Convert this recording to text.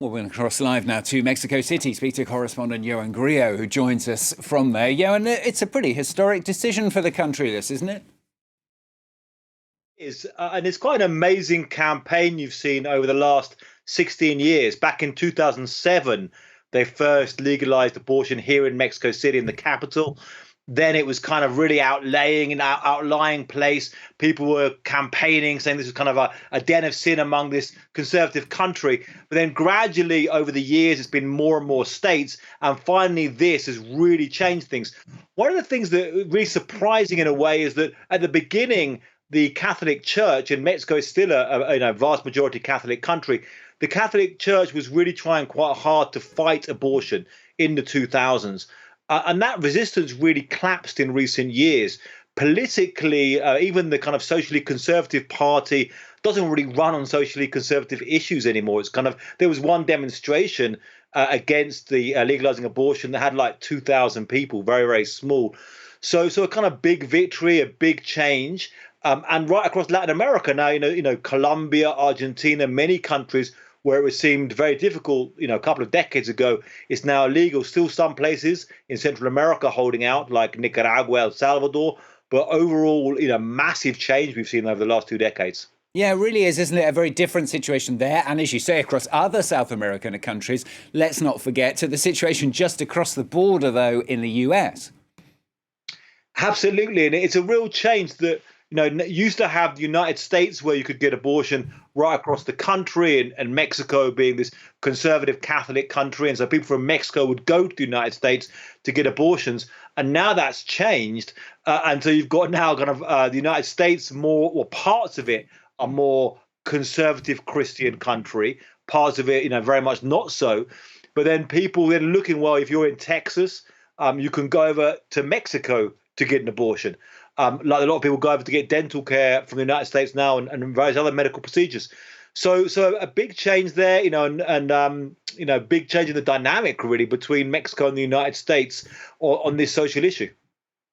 Well, we're going to cross live now to Mexico City, speak to correspondent Ioan Grillo, who joins us from there. Ioan, it's a pretty historic decision for the country, this, isn't it? And it's quite an amazing campaign you've seen over the last 16 years. Back in 2007, they first legalized abortion here in Mexico City, in the capital. Then it was kind of really outlying place. People were campaigning, saying this was kind of a den of sin among this conservative country. But then gradually over the years, it's been more and more states. And finally, this has really changed things. One of the things that really surprising in a way is that at the beginning, the Catholic Church in Mexico is still a vast majority Catholic country. The Catholic Church was really trying quite hard to fight abortion in the 2000s. And that resistance really collapsed in recent years. Politically, even the kind of socially conservative party doesn't really run on socially conservative issues anymore. It's kind of, there was one demonstration against the legalizing abortion that had like 2,000 people, very, very small. So a kind of big victory, a big change. And right across Latin America now, Colombia, Argentina, many countries where it seemed very difficult, a couple of decades ago, it's now illegal. Still some places in Central America holding out, like Nicaragua, El Salvador. But overall, massive change we've seen over the last 2 decades. Yeah, it really is, isn't it? A very different situation there. And as you say, across other South American countries, let's not forget to the situation just across the border, though, in the US. Absolutely. And it's a real change that, used to have the United States where you could get abortion right across the country, and Mexico being this conservative Catholic country. And so people from Mexico would go to the United States to get abortions. And now that's changed. And so you've got now kind of the United States more, or parts of it are more conservative Christian country, parts of it, very much not so. But then people then looking, well, if you're in Texas, you can go over to Mexico to get an abortion. Like a lot of people go over to get dental care from the United States now, and various other medical procedures. So a big change there, and big change in the dynamic really between Mexico and the United States on this social issue.